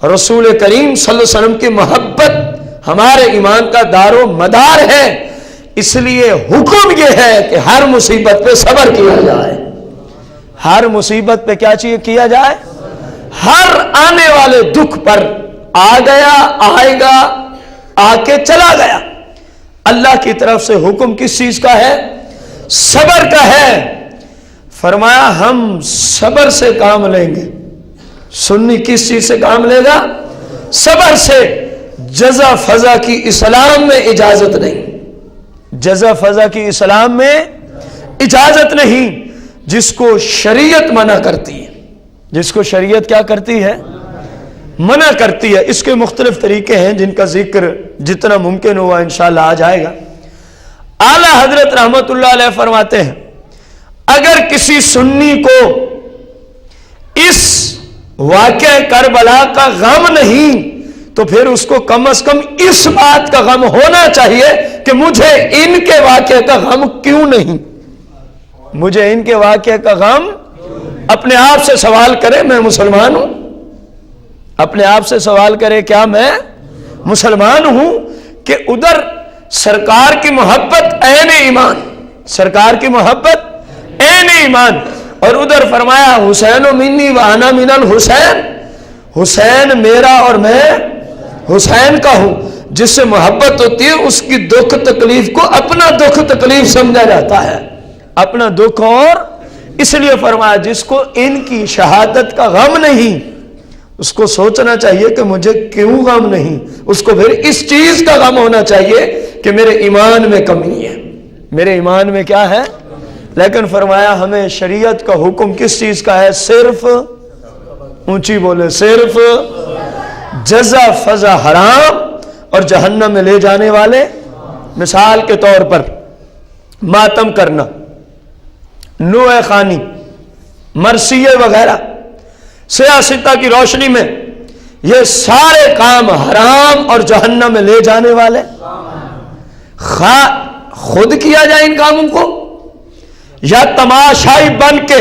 رسول کریم صلی اللہ علیہ وسلم کی محبت ہمارے ایمان کا دار و مدار ہے، اس لیے حکم یہ ہے کہ ہر مصیبت پہ صبر کیا جائے۔ ہر مصیبت پہ کیا چاہیے کیا جائے؟ ہر آنے والے دکھ پر، آ گیا آئے گا، آ کے چلا گیا، اللہ کی طرف سے حکم کس چیز کا ہے؟ صبر کا ہے۔ فرمایا ہم صبر سے کام لیں گے۔ سنی کس چیز سے کام لے گا؟ صبر سے۔ جزا فضا کی اسلام میں اجازت نہیں، جزا فضا کی اسلام میں اجازت نہیں، جس کو شریعت منع کرتی ہے، جس کو شریعت کیا کرتی ہے؟ منع کرتی ہے۔ اس کے مختلف طریقے ہیں جن کا ذکر جتنا ممکن ہوا انشاءاللہ آ جائے گا۔ اعلیٰ حضرت رحمت اللہ علیہ فرماتے ہیں اگر کسی سنی کو اس واقعہ کربلا کا غم نہیں تو پھر اس کو کم از کم اس بات کا غم ہونا چاہیے کہ مجھے ان کے واقعے کا غم کیوں نہیں، مجھے ان کے واقعے کا غم۔ اپنے آپ سے سوال کرے میں مسلمان ہوں، اپنے آپ سے سوال کرے کیا میں مسلمان ہوں؟ کہ ادھر سرکار کی محبت عین ایمان، سرکار کی محبت عین ایمان، اور ادھر فرمایا حسین منی و انا من الحسین، حسین میرا اور میں حسین کا ہوں۔ جس سے محبت ہوتی ہے اس کی دکھ تکلیف کو اپنا دکھ تکلیف سمجھا جاتا ہے، اپنا دکھ، اور اس لیے فرمایا جس کو ان کی شہادت کا غم نہیں اس کو سوچنا چاہیے کہ مجھے کیوں غم نہیں، اس کو پھر اس چیز کا غم ہونا چاہیے کہ میرے ایمان میں کمی ہے، میرے ایمان میں کیا ہے۔ لیکن فرمایا ہمیں شریعت کا حکم کس چیز کا ہے؟ صرف، اونچی بولے، صرف جزا فضا حرام اور جہنم میں لے جانے والے۔ مثال کے طور پر ماتم کرنا، نوح خوانی، مرثیے وغیرہ، سیاستہ کی روشنی میں یہ سارے کام حرام اور جہنم میں لے جانے والے۔ خود کیا جائے ان کاموں کو یا تماشائی بن کے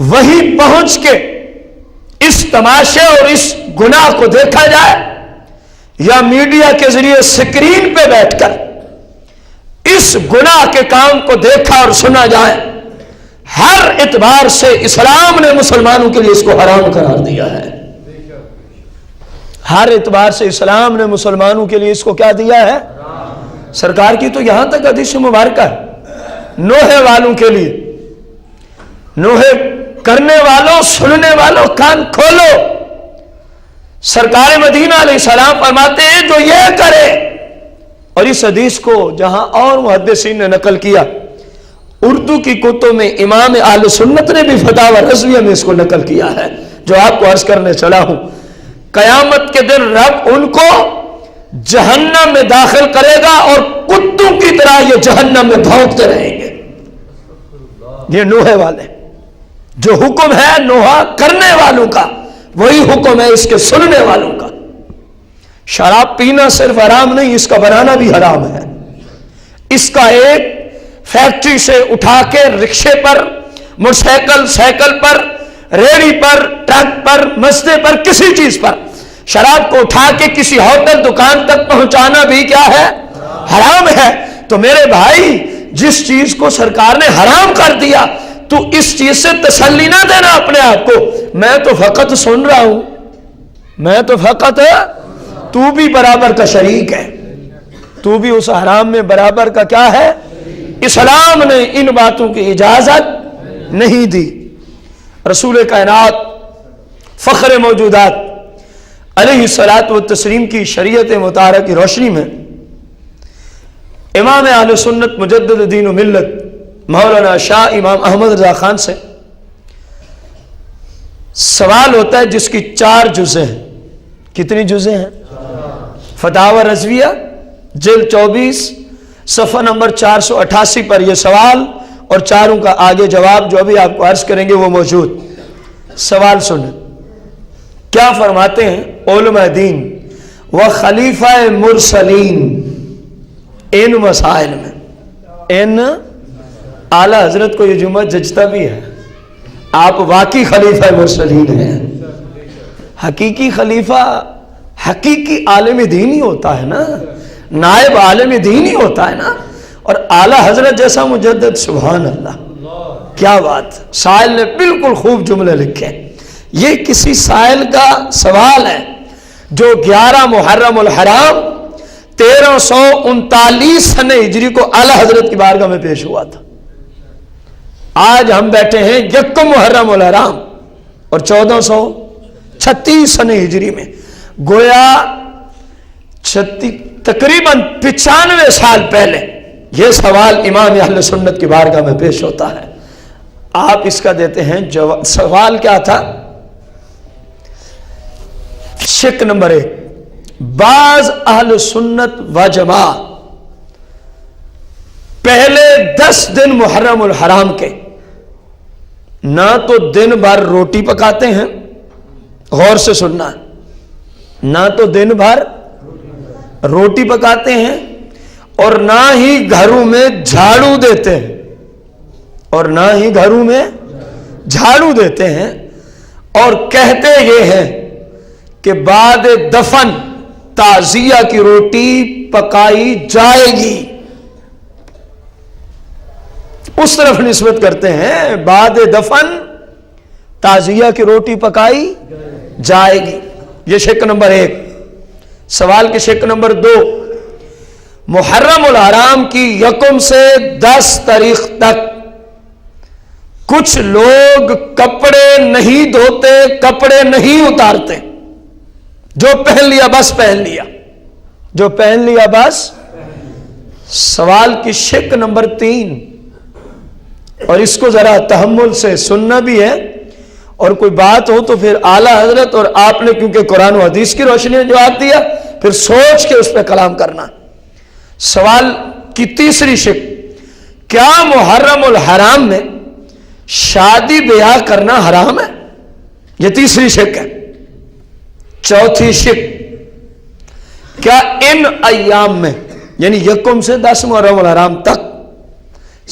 وہیں پہنچ کے اس تماشے اور اس گناہ کو دیکھا جائے، یا میڈیا کے ذریعے سکرین پہ بیٹھ کر اس گناہ کے کام کو دیکھا اور سنا جائے، ہر اعتبار سے اسلام نے مسلمانوں کے لیے اس کو حرام قرار دیا ہے۔ ہر اعتبار سے اسلام نے مسلمانوں کے لیے اس کو کیا دیا ہے؟ سرکار کی تو یہاں تک حدیث مبارکہ ہے نوحے والوں کے لیے، نوحے کرنے والوں، سننے والوں، کان کھولو۔ سرکار مدینہ علیہ السلام فرماتے ہیں جو یہ کرے، اور اس حدیث کو جہاں اور محدثین نے نقل کیا، اردو کی کتب میں امام اہل سنت نے بھی فتاوی رضویہ میں اس کو نقل کیا ہے، جو آپ کو عرض کرنے چلا ہوں۔ قیامت کے دن رب ان کو جہنم میں داخل کرے گا اور کتوں کی طرح یہ جہنم میں بھونکتے رہیں گے۔ یہ نوحے والے، جو حکم ہے نوحہ کرنے والوں کا وہی حکم ہے اس کے سننے والوں کا۔ شراب پینا صرف حرام نہیں، اس کا بنانا بھی حرام ہے۔ اس کا ایک فیکٹری سے اٹھا کے رکشے پر، موٹر سائیکل، سائیکل پر، ریڑھی پر، ٹرک پر، مسئلے پر، کسی چیز پر شراب کو اٹھا کے کسی ہوٹل دکان تک پہنچانا بھی کیا ہے؟ حرام ہے۔ تو میرے بھائی جس چیز کو سرکار نے حرام کر دیا تو اس چیز سے تسلی نہ دینا اپنے آپ کو، میں تو فقط سن رہا ہوں، میں تو فقط، تو بھی برابر کا شریک ہے، تو بھی اس حرام میں برابر کا کیا ہے؟ اسلام نے ان باتوں کی اجازت نہیں دی۔ رسول کائنات فخر موجودات علیہ الصلاۃ والتسلیم کی شریعت مطہرہ کی روشنی میں امام اہل سنت مجدد دین و ملت مولانا شاہ امام احمد رضا خان سے سوال ہوتا ہے جس کی 4 جزیں ہیں۔ کتنی جزیں ہیں؟ فتاوی رضویہ جلد 24 صفحہ نمبر 488 پر یہ سوال اور چاروں کا آگے جواب جو ابھی آپ کو عرض کریں گے وہ موجود۔ سوال سنیں، کیا فرماتے ہیں علماء دین و خلیفہ مرسلین ان مسائل میں؟ ان اعلیٰ حضرت کو یہ جمعہ جچتا بھی ہے، آپ واقعی خلیفہ مرسلین ہیں، حقیقی خلیفہ حقیقی عالم دین ہی ہوتا ہے نا، نائب عالم دین ہی ہوتا ہے نا، اور اعلیٰ حضرت جیسا مجدد، سبحان اللہ، کیا بات۔ سائل نے بالکل خوب جملے لکھے۔ یہ کسی سائل کا سوال ہے جو 11 محرم الحرام 1339 سنہ ہجری کو اعلیٰ حضرت کی بارگاہ میں پیش ہوا تھا۔ آج ہم بیٹھے ہیں 1 محرم الحرام اور 1436 سنہ ہجری میں، گویا تقریباً 95 سال پہلے یہ سوال امام اہل سنت کی بارگاہ میں پیش ہوتا ہے۔ آپ اس کا دیتے ہیں جواب۔ سوال کیا تھا؟ شک نمبر 1، بعض اہل سنت و جماعت پہلے 10 دن محرم الحرام کے نہ تو دن بھر روٹی پکاتے ہیں، غور سے سننا، نہ تو دن بھر روٹی پکاتے ہیں اور نہ ہی گھروں میں جھاڑو دیتے ہیں، اور نہ ہی گھروں میں جھاڑو دیتے ہیں، اور کہتے یہ ہیں کہ بعد دفن تعزیہ کی روٹی پکائی جائے گی۔ اس طرف نسبت کرتے ہیں، بعد دفن تعزیہ کی روٹی پکائی جائے گی۔ یہ شک نمبر 1۔ سوال کے شک نمبر 2، محرم الحرام کی 1 سے 10 تاریخ تک کچھ لوگ کپڑے نہیں دھوتے، کپڑے نہیں اتارتے، جو پہن لیا بس پہن لیا، جو پہن لیا بس۔ سوال کی شک نمبر 3، اور اس کو ذرا تحمل سے سننا بھی ہے، اور کوئی بات ہو تو پھر اعلیٰ حضرت اور آپ نے کیونکہ قرآن و حدیث کی روشنی میں جواب دیا، پھر سوچ کے اس پہ کلام کرنا۔ سوال کی تیسری شک، کیا محرم الحرام میں شادی بیاہ کرنا حرام ہے؟ یہ تیسری شک ہے۔ چوتھی شک، کیا ان ایام میں یعنی 1 سے 10 محرم الحرام تک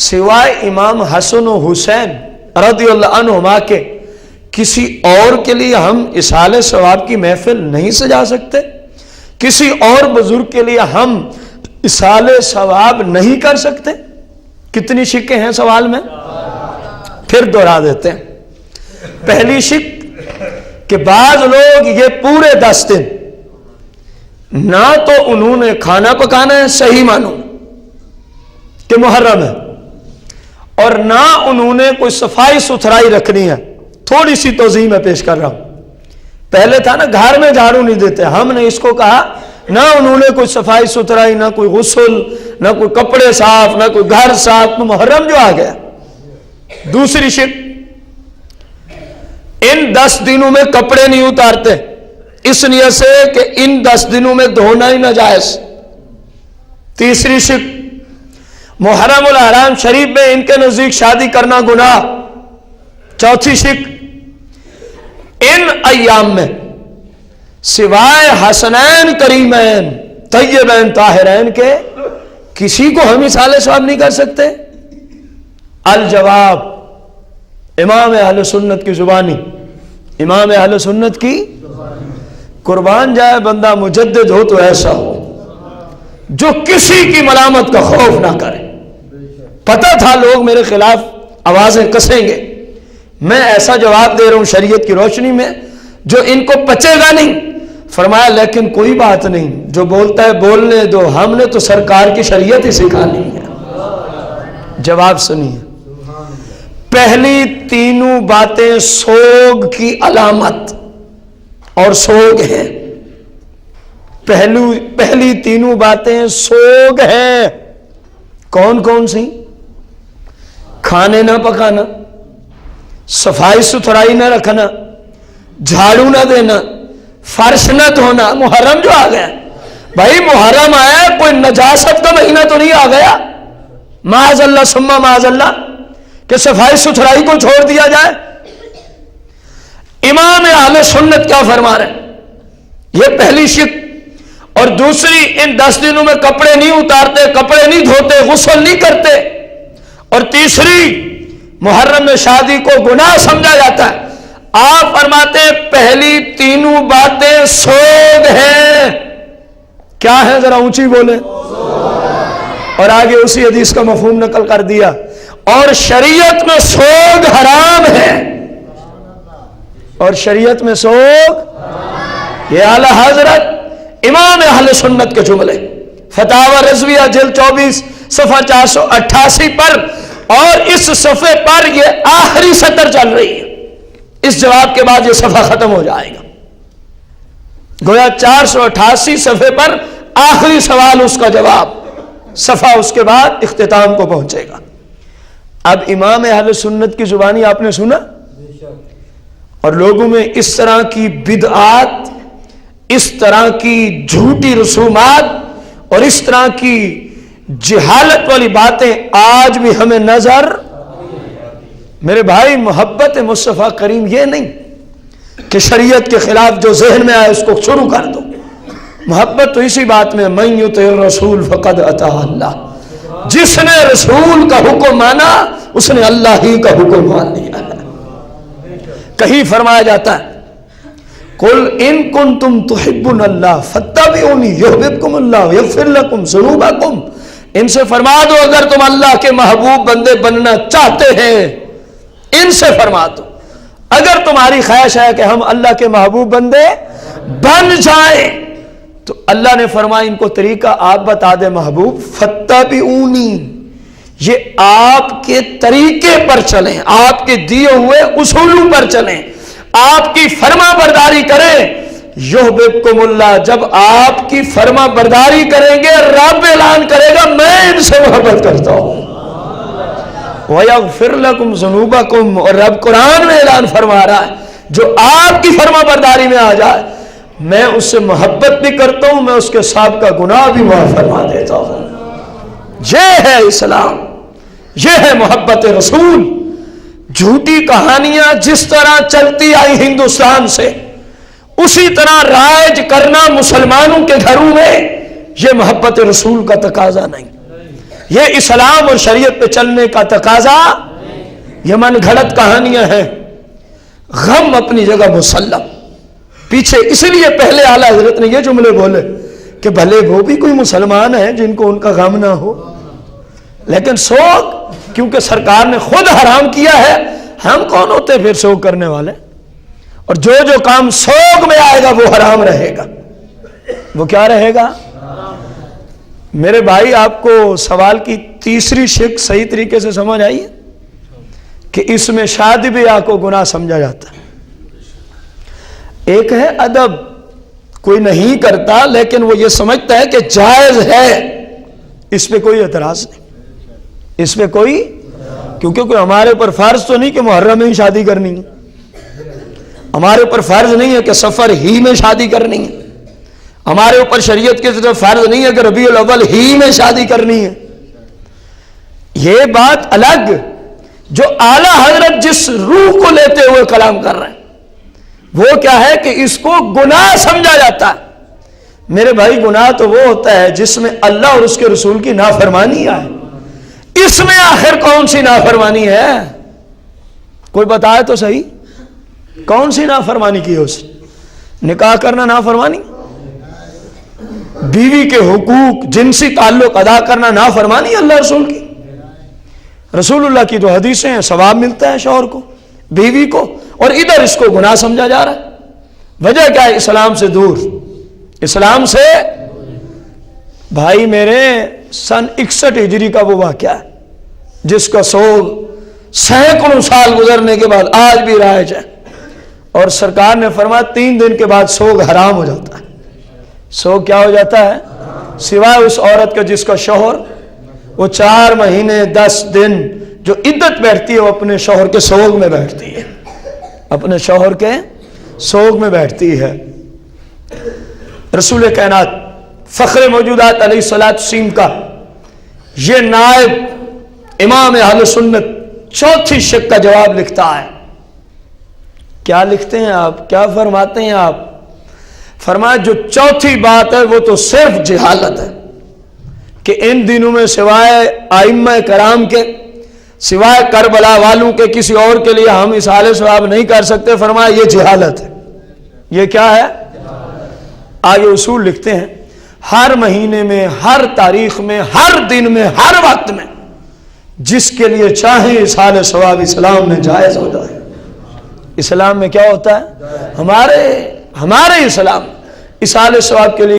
سوائے امام حسن و حسین رضی اللہ عنہما کے کسی اور کے لیے ہم اصحال ثواب کی محفل نہیں سجا سکتے؟ کسی اور بزرگ کے لیے ہم اصحال ثواب نہیں کر سکتے؟ کتنی شکیں ہیں سوال میں؟ پھر دوہرا دیتے ہیں۔ پہلی شک کہ بعض لوگ یہ پورے 10 دن نہ تو انہوں نے کھانا پکانا ہے صحیح معنوں کہ محرم ہے، اور نہ انہوں نے کوئی صفائی ستھرائی رکھنی ہے۔ تھوڑی سی توضیح میں پیش کر رہا ہوں۔ پہلے تھا نا گھر میں جھاڑو نہیں دیتے، ہم نے اس کو کہا نہ انہوں نے کوئی صفائی ستھرائی، نہ کوئی غسل، نہ کوئی کپڑے صاف، نہ کوئی گھر صاف، تو محرم جو آ گیا۔ دوسری شک، ان 10 دنوں میں کپڑے نہیں اتارتے، اس نیت سے کہ ان 10 دنوں میں دھونا ہی ناجائز۔ تیسری شک، محرم الحرام شریف میں ان کے نزدیک شادی کرنا گناہ۔ چوتھی شک، ان ایام میں سوائے حسنین کریمین طیبین طاہرین کے کسی کو ہم اصحال ثواب نہیں کر سکتے؟ الجواب، امام اہل سنت کی زبانی، امام اہل سنت کی قربان جائے بندہ مجدد ہو تو ایسا ہو جو کسی کی ملامت کا خوف نہ کرے۔ پتہ تھا لوگ میرے خلاف آوازیں کسیں گے، میں ایسا جواب دے رہا ہوں شریعت کی روشنی میں جو ان کو پچے گا نہیں۔ فرمایا لیکن کوئی بات نہیں، جو بولتا ہے بولنے دو، ہم نے تو سرکار کی شریعت ہی سکھانی ہے۔ جواب سنیے، پہلی تینوں باتیں سوگ کی علامت اور سوگ ہیں۔ پہلی تینوں باتیں سوگ ہیں۔ کون کون سی؟ کھانے نہ پکانا، صفائی ستھرائی نہ رکھنا، جھاڑو نہ دینا، فرش نہ دھونا۔ محرم جو آ گیا بھائی، محرم آیا، کوئی نجاست کا مہینہ تو نہیں آ گیا معاذ اللہ ثم معاذ اللہ کہ صفائی ستھرائی کو چھوڑ دیا جائے۔ امام اہل سنت کیا فرما رہے ہیں؟ یہ پہلی شک۔ اور دوسری، ان 10 دنوں میں کپڑے نہیں اتارتے، کپڑے نہیں دھوتے، غسل نہیں کرتے۔ اور تیسری، محرم میں شادی کو گناہ سمجھا جاتا ہے۔ آپ فرماتے ہیں پہلی تینوں باتیں سوگ ہیں. کیا ہے؟ ذرا اونچی بولے. اور آگے اسی حدیث کا مفہوم نقل کر دیا. اور شریعت میں سوگ حرام ہے. اور شریعت میں سوگ، یہ اعلی حضرت امام اہل سنت کے جملے، فتاوی رضویہ جلد 24 صفحہ 488 پر، اور اس صفحے پر یہ آخری سطر چل رہی ہے. اس جواب کے بعد یہ صفحہ ختم ہو جائے گا. گویا 488 صفحے پر آخری سوال، اس کا جواب، صفحہ اس کے بعد اختتام کو پہنچے گا. اب امام اہل سنت کی زبانی آپ نے سنا، اور لوگوں میں اس طرح کی بدعات، اس طرح کی جھوٹی رسومات اور اس طرح کی جہالت والی باتیں آج بھی ہمیں نظر. میرے بھائی، محبت مصطفیٰ کریم یہ نہیں کہ شریعت کے خلاف جو ذہن میں آئے اس کو شروع کر دو. محبت تو اسی بات میں، من یطع الرسول فقد اطاع اللہ. جس نے رسول کا حکم مانا اس نے اللہ ہی کا حکم مان لیا ہے. کہیں فرمایا جاتا ہے قل ان کنتم تحبون اللہ فاتبعونی یحببکم اللہ ویغفر لکم ذنوبکم. ان سے فرما دو اگر تم اللہ کے محبوب بندے بننا چاہتے ہیں، ان سے فرما دو اگر تمہاری خواہش ہے کہ ہم اللہ کے محبوب بندے بن جائیں، تو اللہ نے فرمایا ان کو طریقہ آپ بتا دے محبوب، فاتبعونی، یہ آپ کے طریقے پر چلیں، آپ کے دیے ہوئے اصولوں پر چلیں، آپ کی فرما برداری کریں. یحببکم اللہ، جب آپ کی فرما برداری کریں گے رب اعلان کرے گا میں ان سے محبت کرتا ہوں. وَيَغْفِرْ لَكُمْ ذُنُوبَكُمْ، اور رب قرآن میں اعلان فرما رہا ہے جو آپ کی فرما برداری میں آ جائے میں اس سے محبت بھی کرتا ہوں، میں اس کے سابقہ گناہ بھی معاف فرما دیتا ہوں. یہ ہے اسلام، یہ ہے محبت رسول. جھوٹی کہانیاں جس طرح چلتی آئی ہندوستان سے اسی طرح رائج کرنا مسلمانوں کے گھروں میں، یہ محبت رسول کا تقاضا نہیں، یہ اسلام اور شریعت پہ چلنے کا تقاضا. یہ من گھڑت کہانیاں ہیں. غم اپنی جگہ مسلم. پیچھے اس لیے پہلے اعلیٰ حضرت نے یہ جملے بولے کہ بھلے وہ بھی کوئی مسلمان ہیں جن کو ان کا غم نہ ہو، لیکن سوگ کیونکہ سرکار نے خود حرام کیا ہے، ہم کون ہوتے پھر سوگ کرنے والے؟ اور جو جو کام سوگ میں آئے گا وہ حرام رہے گا. وہ کیا رہے گا؟ میرے بھائی، آپ کو سوال کی تیسری شق صحیح طریقے سے سمجھ آئی ہے کہ اس میں شادی بیاہ کو گناہ سمجھا جاتا ہے. ایک ہے ادب، کوئی نہیں کرتا لیکن وہ یہ سمجھتا ہے کہ جائز ہے، اس پہ کوئی اعتراض نہیں، اس پہ کوئی، کیونکہ کوئی ہمارے اوپر فرض تو نہیں کہ محرم میں ہی شادی کرنی ہے، ہمارے اوپر فرض نہیں ہے کہ سفر ہی میں شادی کرنی ہے، ہمارے اوپر شریعت کی طرف فرض نہیں ہے کہ ربیع الاول ہی میں شادی کرنی ہے. یہ بات الگ. جو اعلیٰ حضرت جس روح کو لیتے ہوئے کلام کر رہے ہیں وہ کیا ہے کہ اس کو گناہ سمجھا جاتا ہے. میرے بھائی، گناہ تو وہ ہوتا ہے جس میں اللہ اور اس کے رسول کی نافرمانی آئے. اس میں آخر کون سی نافرمانی ہے؟ کوئی بتائے تو صحیح، کون سی نافرمانی کی ہے؟ اس نکاح کرنا نافرمانی، بیوی کے حقوق جنسی تعلق ادا کرنا نافرمانی اللہ رسول کی. رسول اللہ کی جو حدیثیں ہیں ثواب ملتا ہے شوہر کو، بیوی کو، اور ادھر اس کو گناہ سمجھا جا رہا ہے. وجہ کیا ہے؟ اسلام سے دور، اسلام سے. بھائی میرے، سن 61 ہجری کا وہ واقعہ ہے جس کا سوگ سینکڑوں سال گزرنے کے بعد آج بھی رائج ہے، اور سرکار نے فرمایا 3 دن کے بعد سوگ حرام ہو جاتا ہے. سوگ کیا ہو جاتا ہے؟ سوائے اس عورت کا جس کا شوہر وہ 4 مہینے 10 دن جو عدت بیٹھتی ہے وہ اپنے شوہر کے سوگ میں بیٹھتی ہے، اپنے شوہر کے سوگ میں بیٹھتی ہے. رسول کائنات فخر موجودات علیہ الصلوۃ والسلام کا یہ نائب امام اہل سنت چوتھی شق کا جواب لکھتا ہے. کیا لکھتے ہیں آپ؟ کیا فرماتے ہیں آپ؟ فرمایا جو چوتھی بات ہے وہ تو صرف جہالت ہے کہ ان دنوں میں سوائے ائمہ کرام کے سوائے کربلا والوں کے کسی اور کے لیے ہم اصحال ثواب نہیں کر سکتے. فرمایا یہ جہالت ہے. یہ کیا ہے؟ آگے اصول لکھتے ہیں ہر مہینے میں، ہر تاریخ میں، ہر دن میں، ہر وقت میں جس کے لیے چاہیں اصحال ثواب اسلام میں جائز ہو جائے. اسلام میں کیا ہوتا ہے؟ ہمارے اسلام اصحال ثواب کے لیے